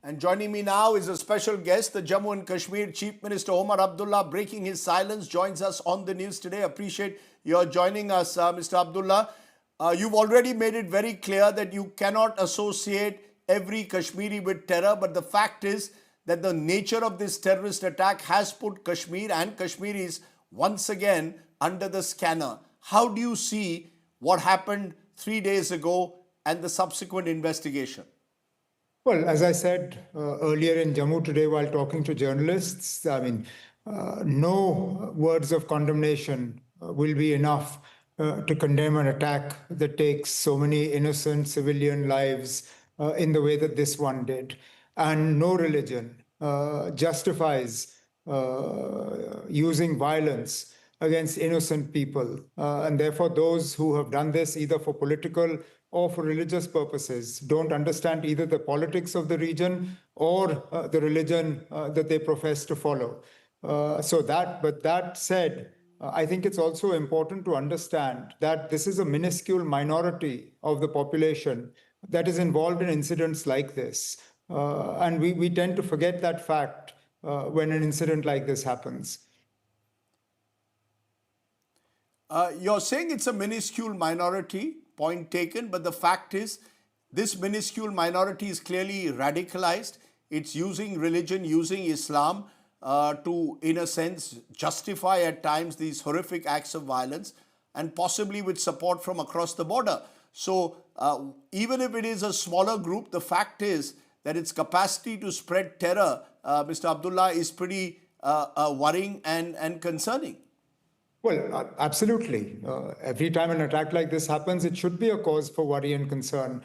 And joining me now is a special guest, the Jammu and Kashmir Chief Minister Omar Abdullah, breaking his silence, joins us on the news today. Appreciate your joining us, Mr. Abdullah. You've already made it very clear that you cannot associate every Kashmiri with terror, but the fact is that the nature of this terrorist attack has put Kashmir and Kashmiris once again under the scanner. How do you see what happened 3 days ago and the subsequent investigation? Well, as I said earlier in Jammu today while talking to journalists, no words of condemnation will be enough to condemn an attack that takes so many innocent civilian lives in the way that this one did. And no religion justifies using violence against innocent people. And therefore, those who have done this either for political or for religious purposes don't understand either the politics of the region or the religion that they profess to follow. But that said, I think it's also important to understand that this is a minuscule minority of the population that is involved in incidents like this. And we tend to forget that fact when an incident like this happens. You're saying it's a minuscule minority, point taken, but the fact is this minuscule minority is clearly radicalized. It's using religion, using Islam to, in a sense, justify at times these horrific acts of violence, and possibly with support from across the border. So even if it is a smaller group, the fact is that its capacity to spread terror, Mr. Abdullah, is pretty worrying and concerning. Well, absolutely. Every time an attack like this happens, it should be a cause for worry and concern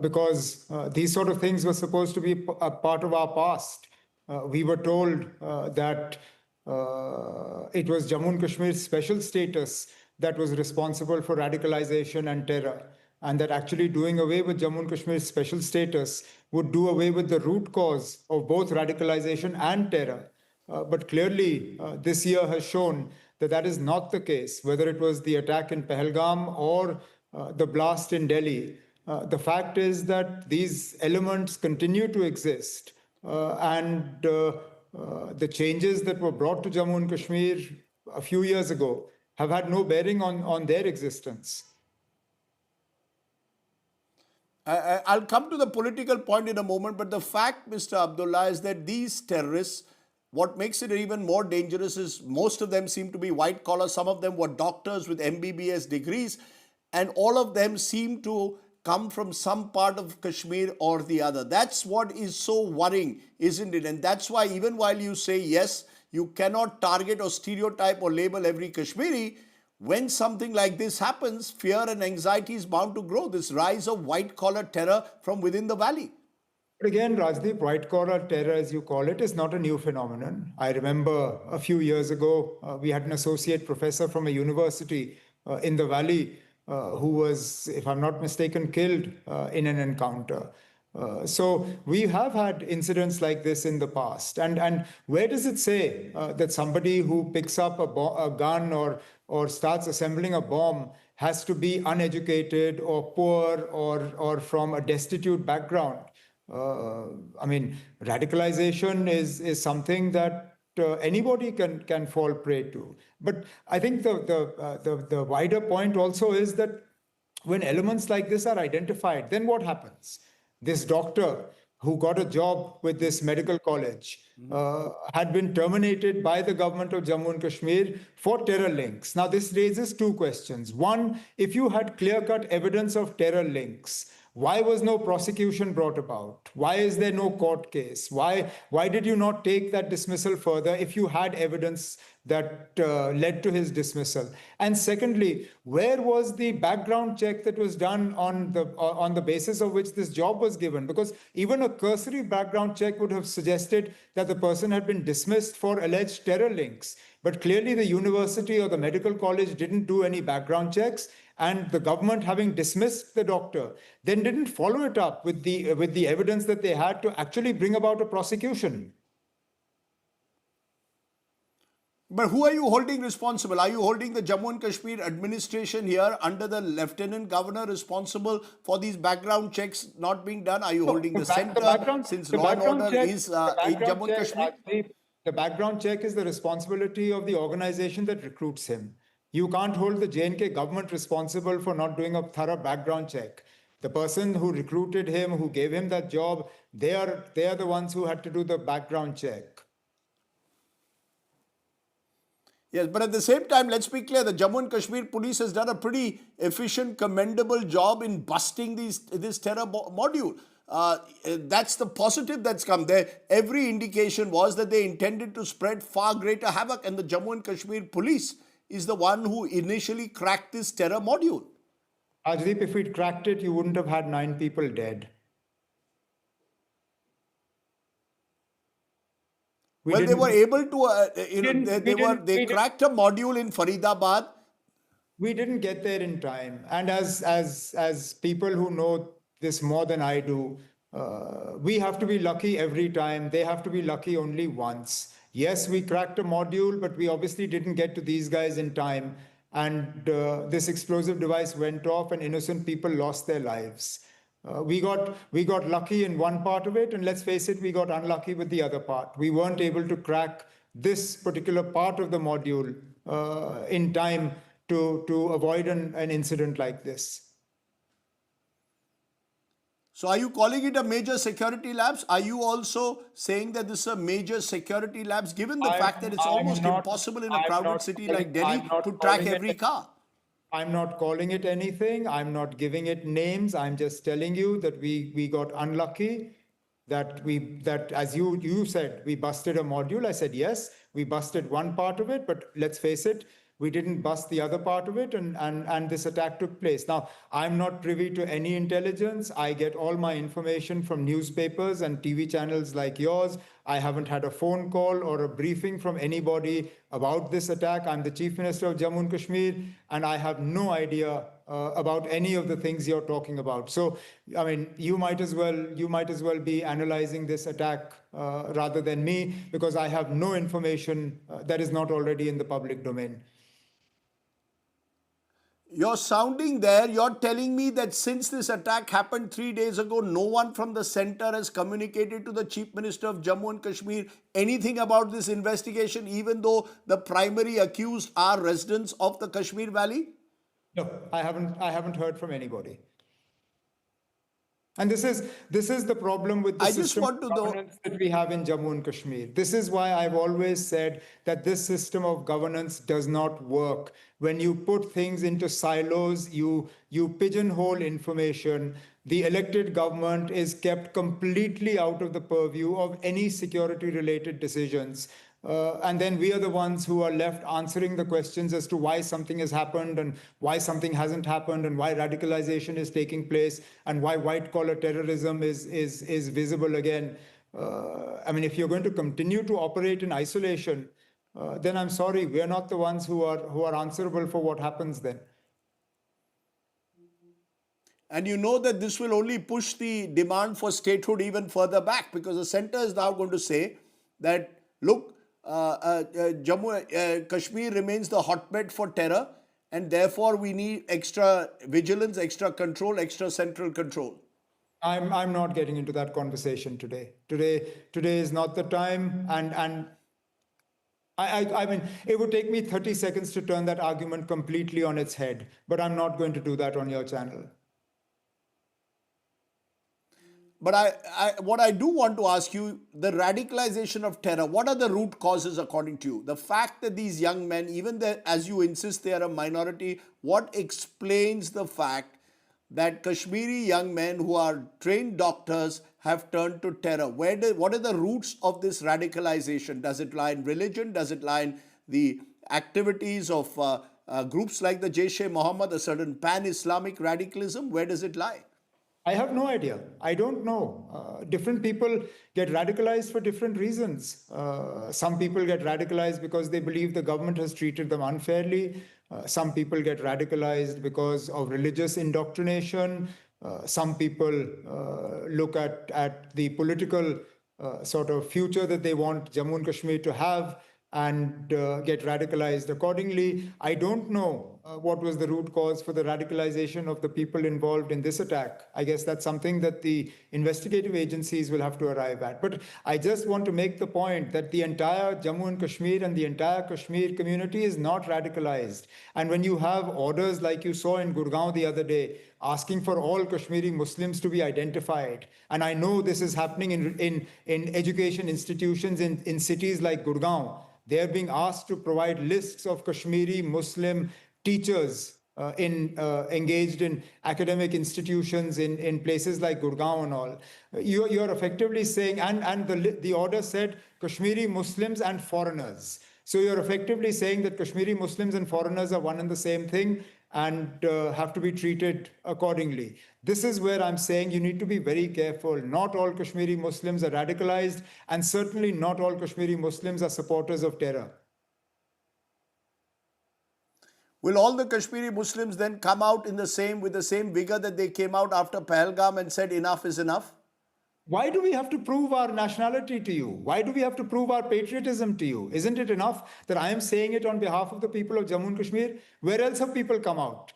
because these sort of things were supposed to be a part of our past. We were told that it was Jammu and Kashmir's special status that was responsible for radicalization and terror, and that actually doing away with Jammu and Kashmir's special status would do away with the root cause of both radicalization and terror. But clearly, this year has shown that that is not the case, whether it was the attack in Pahalgam or the blast in Delhi. The fact is that these elements continue to exist. And the changes that were brought to Jammu and Kashmir a few years ago have had no bearing on their existence. I'll come to the political point in a moment, but the fact, Mr. Abdullah, is that these terrorists, what makes it even more dangerous is most of them seem to be white collar. Some of them were doctors with MBBS degrees, and all of them seem to come from some part of Kashmir or the other. That's what is so worrying, isn't it? And that's why even while you say, yes, you cannot target or stereotype or label every Kashmiri, when something like this happens, fear and anxiety is bound to grow. This rise of white collar terror from within the valley. But again, Rajdeep, white-collar terror, as you call it, is not a new phenomenon. I remember a few years ago, we had an associate professor from a university in the valley who was, if I'm not mistaken, killed in an encounter. So we have had incidents like this in the past. And where does it say that somebody who picks up a gun or starts assembling a bomb has to be uneducated or poor or from a destitute background? I mean, radicalization is something that anybody can fall prey to. But I think the wider point also is that when elements like this are identified, then what happens? This doctor who got a job with this medical college had been terminated by the government of Jammu and Kashmir for terror links. Now, this raises two questions. One, if you had clear-cut evidence of terror links, why was no prosecution brought about? Why is there no court case? Why did you not take that dismissal further if you had evidence that led to his dismissal? And secondly, where was the background check that was done on the basis of which this job was given? Because even a cursory background check would have suggested that the person had been dismissed for alleged terror links. But clearly the university or the medical college didn't do any background checks, and the government, having dismissed the doctor, then didn't follow it up with the evidence that they had to actually bring about a prosecution. But who are you holding responsible? Are you holding the Jammu and Kashmir administration here under the Lieutenant Governor responsible for these background checks not being done? Are you No, holding the center since law and order is in Jammu and Kashmir? The background check is the responsibility of the organization that recruits him. You can't hold the J&K government responsible for not doing a thorough background check. The person who recruited him, who gave him that job, they are the ones who had to do the background check. Yes, but at the same time, let's be clear, the Jammu and Kashmir police has done a pretty efficient, commendable job in busting this terror module. That's the positive that's come there. Every indication was that they intended to spread far greater havoc, and the Jammu and Kashmir police is the one who initially cracked this terror module. Rajdeep, if we'd cracked it, you wouldn't have had 9 people dead. They were able to, they cracked a module in Faridabad. We didn't get there in time. And as people who know this more than I do, we have to be lucky every time. They have to be lucky only once. Yes, we cracked a module, but we obviously didn't get to these guys in time. And this explosive device went off and innocent people lost their lives. We got lucky in one part of it, and let's face it, we got unlucky with the other part. We weren't able to crack this particular part of the module in time to avoid an incident like this. So are you calling it a major security lapse? Are you also saying that this is a major security lapse, given the fact that it's almost impossible in a crowded city like Delhi to track every car? I'm not calling it anything. I'm not giving it names. I'm just telling you that we got unlucky, that as you said, we busted a module. I said, yes, we busted one part of it, but let's face it, we didn't bust the other part of it, and this attack took place. Now, I'm not privy to any intelligence. I get all my information from newspapers and TV channels like yours. I haven't had a phone call or a briefing from anybody about this attack. I'm the Chief Minister of Jammu and Kashmir, and I have no idea about any of the things you're talking about. So, I mean, you might as well be analyzing this attack rather than me, because I have no information that is not already in the public domain. You're sounding there, you're telling me that since this attack happened 3 days ago, no one from the center has communicated to the Chief Minister of Jammu and Kashmir anything about this investigation, even though the primary accused are residents of the Kashmir Valley? No, I haven't heard from anybody. And this is the problem with the system of governance that we have in Jammu and Kashmir. This is why I've always said that this system of governance does not work. When you put things into silos, you pigeonhole information. The elected government is kept completely out of the purview of any security-related decisions. And then we are the ones who are left answering the questions as to why something has happened and why something hasn't happened and why radicalization is taking place and why white-collar terrorism is visible again. I mean, if you're going to continue to operate in isolation, then I'm sorry, we're not the ones who are answerable for what happens then. And you know that this will only push the demand for statehood even further back, because the center is now going to say that, look, Jammu Kashmir remains the hotbed for terror, and therefore we need extra vigilance, extra control, extra central control. I'm not getting into that conversation today. Today is not the time, and I mean, it would take me 30 seconds to turn that argument completely on its head, but I'm not going to do that on your channel. But what I do want to ask you, the radicalization of terror, what are the root causes according to you? The fact that these young men, even as you insist they are a minority, what explains the fact that Kashmiri young men who are trained doctors have turned to terror? What are the roots of this radicalization? Does it lie in religion? Does it lie in the activities of groups like the Jaish-e-Mohammed, a certain pan-Islamic radicalism? Where does it lie? I have no idea. I don't know. Different people get radicalized for different reasons. Some people get radicalized because they believe the government has treated them unfairly. Some people get radicalized because of religious indoctrination. Some people look at the political sort of future that they want Jammu and Kashmir to have. and get radicalized accordingly. I don't know what was the root cause for the radicalization of the people involved in this attack. I guess that's something that the investigative agencies will have to arrive at. But I just want to make the point that the entire Jammu and Kashmir and the entire Kashmir community is not radicalized. And when you have orders like you saw in Gurgaon the other day, asking for all Kashmiri Muslims to be identified. And I know this is happening in education institutions in cities like Gurgaon. They're being asked to provide lists of Kashmiri Muslim teachers engaged in academic institutions in places like Gurgaon and all. You're effectively saying, and the order said Kashmiri Muslims and foreigners. So you're effectively saying that Kashmiri Muslims and foreigners are one and the same thing and have to be treated accordingly. This is where I'm saying you need to be very careful. Not all Kashmiri Muslims are radicalized, and certainly not all Kashmiri Muslims are supporters of terror. Will all the Kashmiri Muslims then come out with the same vigor that they came out after Pahalgam and said enough is enough? Why do we have to prove our nationality to you? Why do we have to prove our patriotism to you? Isn't it enough that I am saying it on behalf of the people of Jammu and Kashmir? Where else have people come out?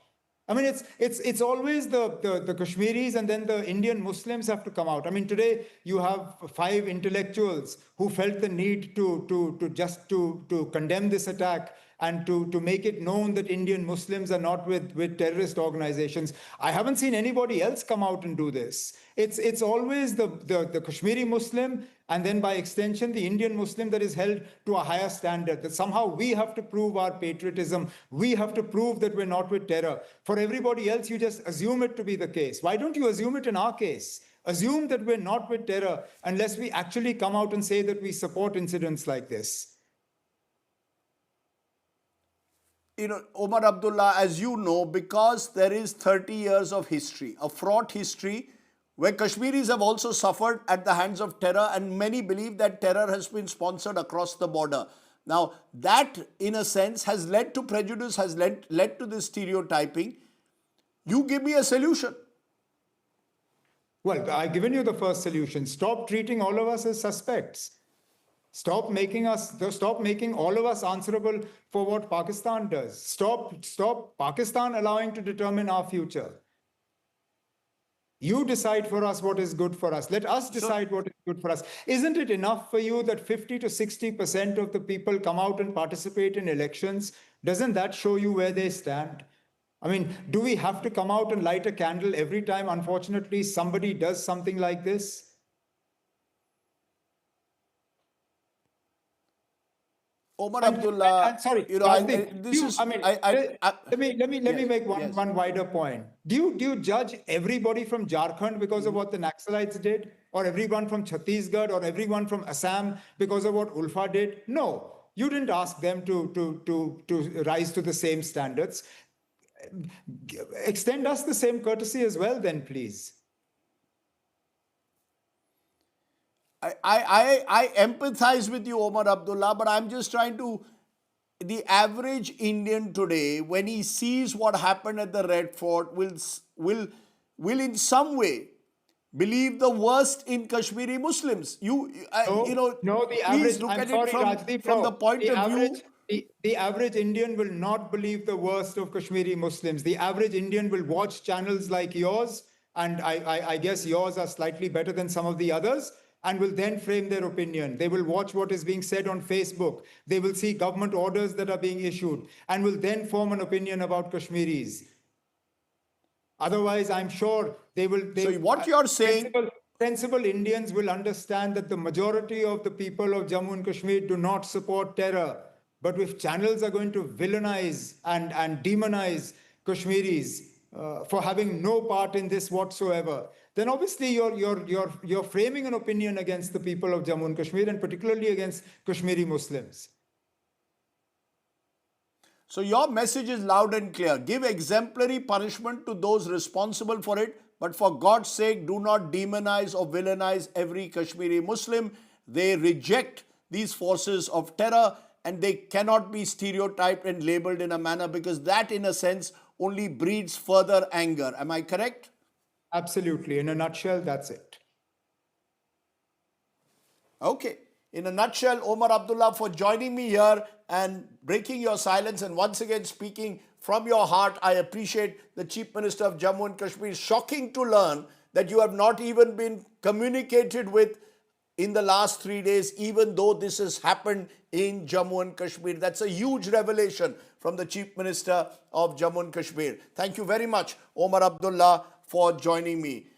I mean, it's always the Kashmiris and then the Indian Muslims have to come out. I mean, today you have 5 intellectuals who felt the need to condemn this attack and to make it known that Indian Muslims are not with terrorist organizations. I haven't seen anybody else come out and do this. It's always the Kashmiri Muslim and then by extension the Indian Muslim that is held to a higher standard, that somehow we have to prove our patriotism, we have to prove that we're not with terror. For everybody else, you just assume it to be the case. Why don't you assume it in our case? Assume that we're not with terror unless we actually come out and say that we support incidents like this. Omar Abdullah, as you know, because there is 30 years of history, a fraught history, where Kashmiris have also suffered at the hands of terror, and many believe that terror has been sponsored across the border. Now, that, in a sense, has led to prejudice, has led to this stereotyping. You give me a solution. Well, I've given you the first solution. Stop treating all of us as suspects. Stop making all of us answerable for what Pakistan does. Stop Pakistan allowing to determine our future. You decide for us what is good for us. Let us decide what is good for us. Isn't it enough for you that 50 to 60% of the people come out and participate in elections? Doesn't that show you where they stand? I mean, do we have to come out and light a candle every time, unfortunately, somebody does something like this? Omar Abdullah, sorry, let me make one wider point. Do you judge everybody from Jharkhand because of what the Naxalites did, or everyone from Chhattisgarh, or everyone from Assam because of what Ulfa did? No, you didn't ask them to rise to the same standards. Extend us the same courtesy as well, then, please. I empathize with you, Omar Abdullah, but I'm just trying to. The average Indian today, when he sees what happened at the Red Fort, will in some way believe the worst in Kashmiri Muslims. No, the please average. look I'm at sorry, it Rajdeep, from the point of view. The average Indian will not believe the worst of Kashmiri Muslims. The average Indian will watch channels like yours, and I guess yours are slightly better than some of the others, and will then frame their opinion. They will watch what is being said on Facebook. They will see government orders that are being issued, and will then form an opinion about Kashmiris. Otherwise, I'm sure they will. So what you're saying... Sensible Indians will understand that the majority of the people of Jammu and Kashmir do not support terror. But if channels are going to villainize and demonize Kashmiris for having no part in this whatsoever, then obviously you're framing an opinion against the people of Jammu and Kashmir, and particularly against Kashmiri Muslims. So your message is loud and clear. Give exemplary punishment to those responsible for it, but for God's sake, do not demonize or villainize every Kashmiri Muslim. They reject these forces of terror, and they cannot be stereotyped and labeled in a manner, because that, in a sense, only breeds further anger. Am I correct? Absolutely. In a nutshell, that's it. Okay. In a nutshell, Omar Abdullah, for joining me here and breaking your silence and once again speaking from your heart. I appreciate the Chief Minister of Jammu and Kashmir. Shocking to learn that you have not even been communicated with in the last 3 days, even though this has happened in Jammu and Kashmir. That's a huge revelation from the Chief Minister of Jammu and Kashmir. Thank you very much, Omar Abdullah, for joining me.